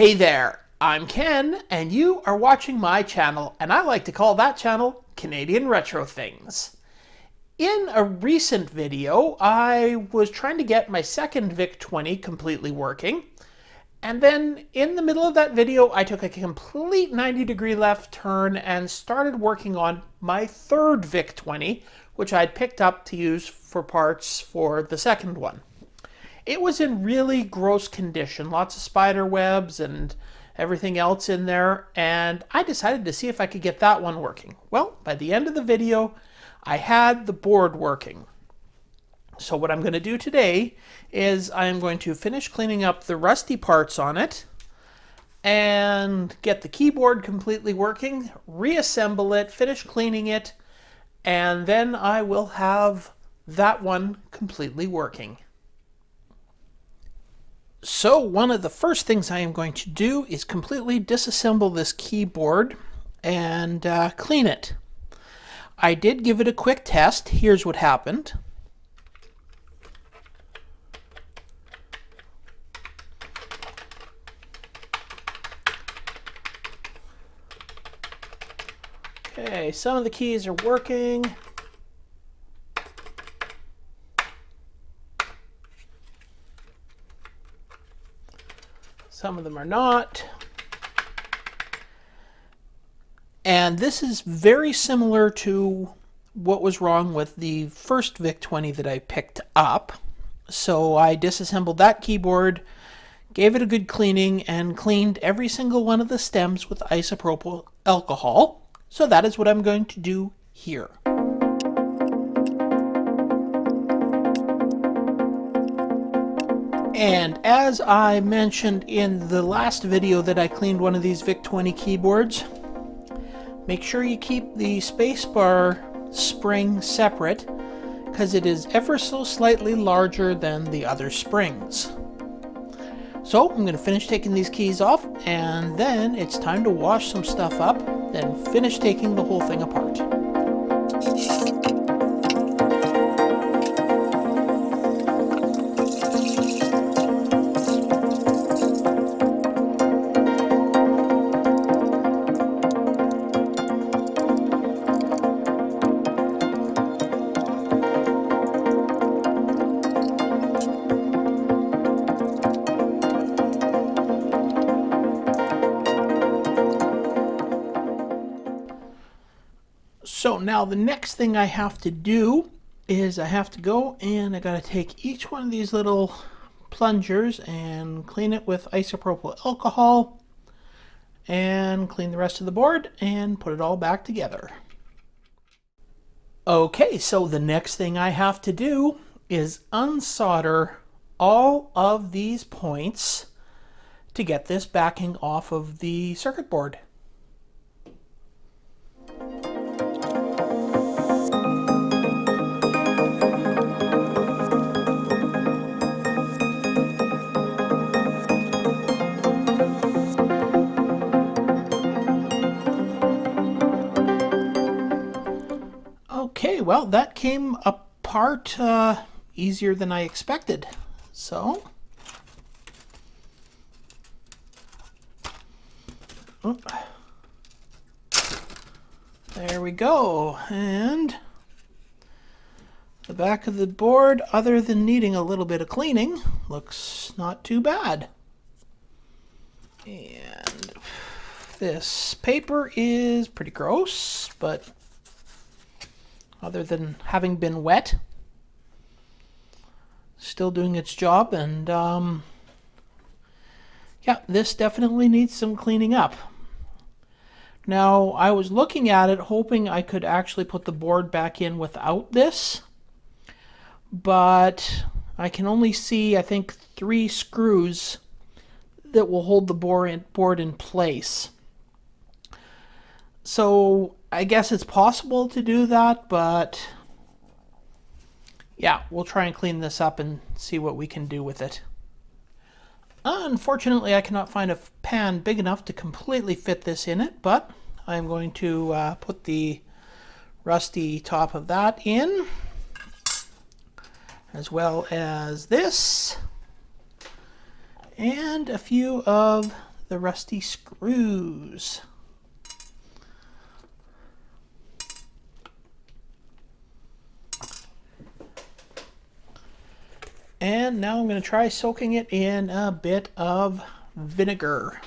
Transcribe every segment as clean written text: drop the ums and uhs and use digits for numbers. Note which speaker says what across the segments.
Speaker 1: Hey there, I'm Ken, and you are watching my channel, and I like to call that channel Canadian Retro Things. In a recent video, I was trying to get my second VIC-20 completely working, and then in the middle of that video, I took a complete 90-degree left turn and started working on my third VIC-20, which I'd picked up to use for parts for the second one. It was in really gross condition, lots of spider webs and everything else in there, and I decided to see if I could get that one working. Well, by the end of the video, I had the board working. So what I'm going to do today is I'm going to finish cleaning up the rusty parts on it and get the keyboard completely working, reassemble it, finish cleaning it, and then I will have that one completely working. So one of the first things I am going to do is completely disassemble this keyboard and clean it. I did give it a quick test. Here's what happened. Okay, some of the keys are working. Some of them are not. And this is very similar to what was wrong with the first VIC-20 that I picked up. So I disassembled that keyboard, gave it a good cleaning, and cleaned every single one of the stems with isopropyl alcohol. So that is what I'm going to do here. And as I mentioned in the last video that I cleaned one of these VIC-20 keyboards, make sure you keep the spacebar spring separate because it is ever so slightly larger than the other springs. So I'm going to finish taking these keys off, and then it's time to wash some stuff up, then finish taking the whole thing apart. So now the next thing I have to do is I have to go and I got to take each one of these little plungers and clean it with isopropyl alcohol and clean the rest of the board and put it all back together. Okay, so the next thing I have to do is unsolder all of these points to get this backing off of the circuit board. Okay, well, that came apart easier than I expected. So, there we go. And the back of the board, other than needing a little bit of cleaning, looks not too bad. And this paper is pretty gross, but other than having been wet, still doing its job, and yeah, this definitely needs some cleaning up. Now, I was looking at it hoping I could actually put the board back in without this, but I can only see, I think, 3 screws that will hold the board in place. So I guess it's possible to do that, but yeah, we'll try and clean this up and see what we can do with it. Unfortunately, I cannot find a pan big enough to completely fit this in it, but I'm going to put the rusty top of that in, as well as this, and a few of the rusty screws. And now I'm going to try soaking it in a bit of vinegar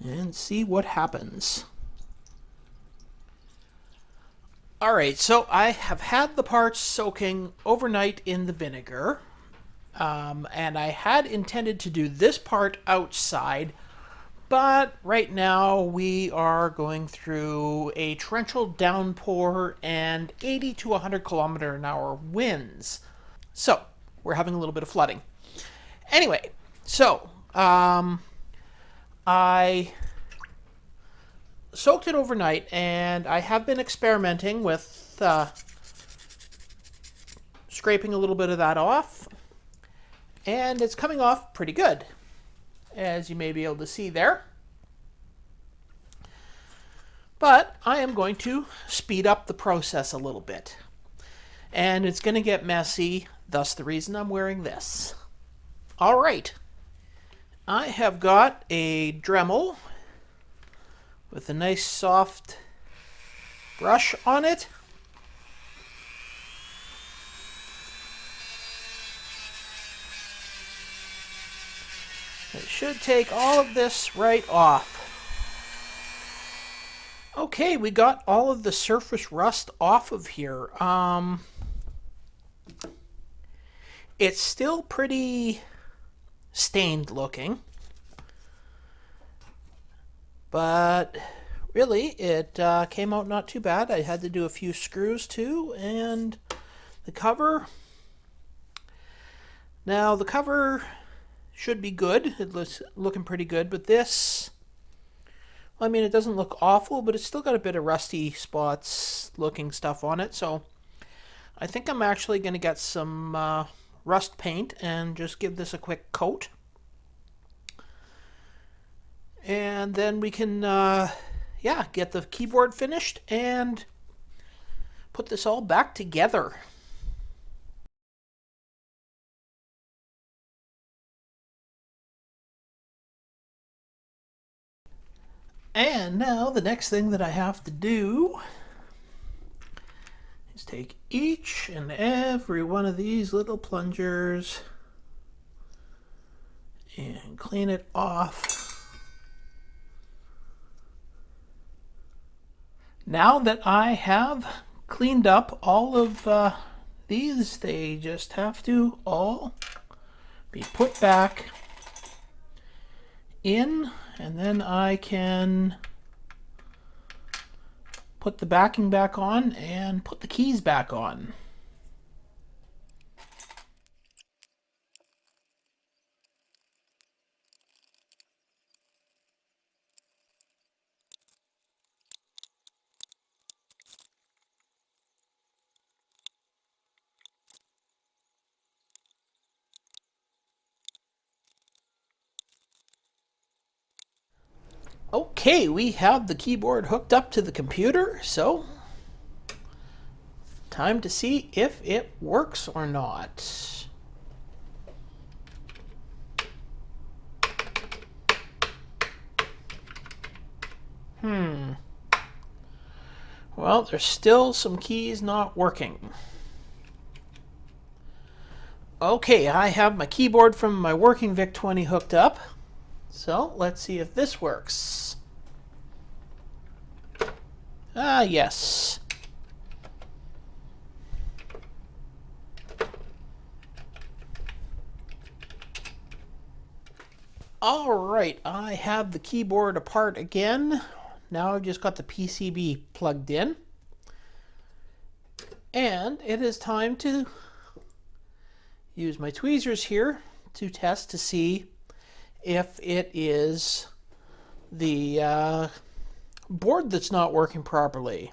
Speaker 1: and see what happens. Alright, so I have had the parts soaking overnight in the vinegar, and I had intended to do this part outside, but right now we are going through a torrential downpour and 80 to 100 kilometer an hour winds. So we're having a little bit of flooding. Anyway, so I soaked it overnight, and I have been experimenting with scraping a little bit of that off, and it's coming off pretty good, as you may be able to see there. But I am going to speed up the process a little bit, and it's going to get messy, thus the reason I'm wearing this. All right, I have got a Dremel with a nice soft brush on it. It should take all of this right off. Okay, we got all of the surface rust off of here. It's still pretty stained looking, but really it came out not too bad. I had to do a few screws too, and the cover. Now the cover should be good. It looks looking pretty good, but this, I mean, it doesn't look awful, but it's still got a bit of rusty spots looking stuff on it. So I think I'm actually going to get some rust paint and just give this a quick coat. And then we can, get the keyboard finished and put this all back together. And now the next thing that I have to do is take each and every one of these little plungers and clean it off. Now that I have cleaned up all of these, they just have to all be put back in, and then I can put the backing back on and put the keys back on. Okay, we have the keyboard hooked up to the computer, so time to see if it works or not. Well, there's still some keys not working. Okay, I have my keyboard from my working VIC-20 hooked up. So let's see if this works. Ah, yes. All right, I have the keyboard apart again. Now I've just got the PCB plugged in. And it is time to use my tweezers here to test to see if it is the board that's not working properly.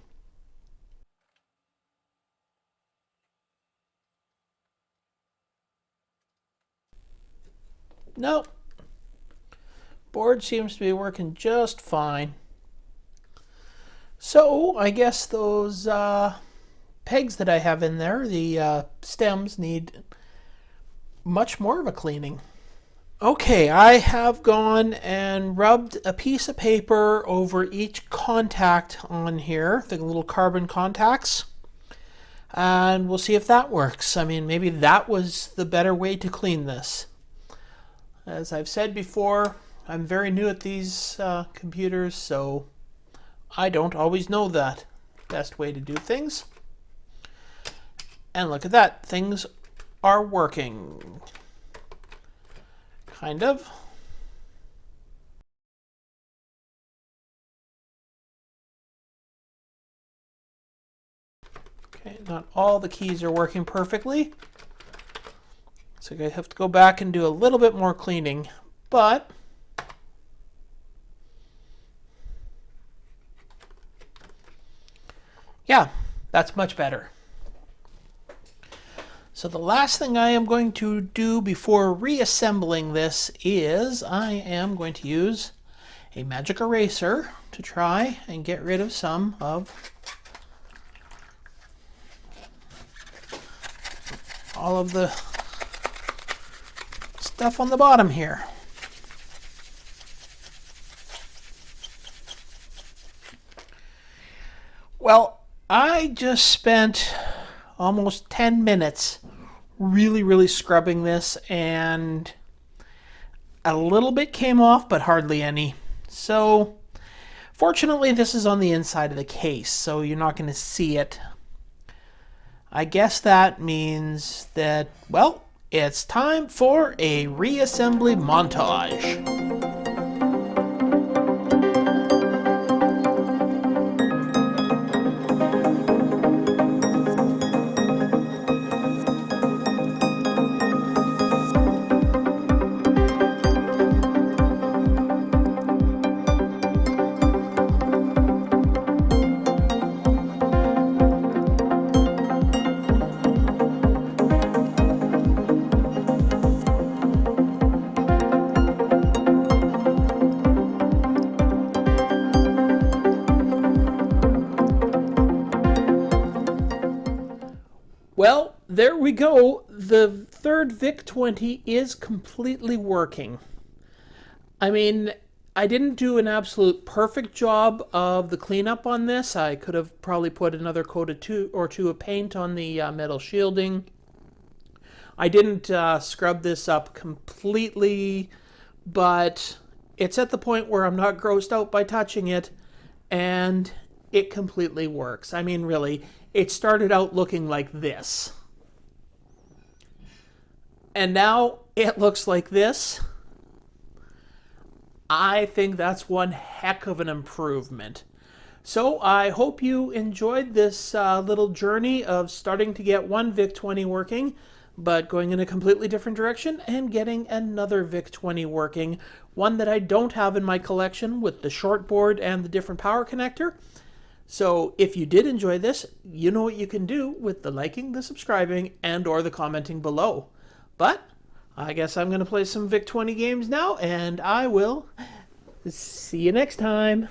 Speaker 1: Nope. Board seems to be working just fine. So I guess those pegs that I have in there, the stems, need much more of a cleaning. Okay, I have gone and rubbed a piece of paper over each contact on here, the little carbon contacts, and we'll see if that works. I mean, maybe that was the better way to clean this. As I've said before, I'm very new at these computers, so I don't always know that best way to do things. And look at that, things are working. Kind of. Okay, not all the keys are working perfectly. So I have to go back and do a little bit more cleaning, but yeah, that's much better. So the last thing I am going to do before reassembling this is I am going to use a magic eraser to try and get rid of some of all of the stuff on the bottom here. Well, I just spent almost 10 minutes really scrubbing this, and a little bit came off, but hardly any. So fortunately this is on the inside of the case, so you're not going to see it. I guess that means that, well, it's time for a reassembly montage. Well, there we go. The third VIC-20 is completely working. I mean, I didn't do an absolute perfect job of the cleanup on this. I could have probably put another coat or two of paint on the metal shielding. I didn't scrub this up completely, but it's at the point where I'm not grossed out by touching it, and it completely works. I mean, really, it started out looking like this. And now it looks like this. I think that's one heck of an improvement. So I hope you enjoyed this little journey of starting to get one VIC-20 working, but going in a completely different direction and getting another VIC-20 working, one that I don't have in my collection with the short board and the different power connector. So if you did enjoy this, you know what you can do with the liking, the subscribing, and or the commenting below. But I guess I'm going to play some VIC-20 games now, and I will see you next time.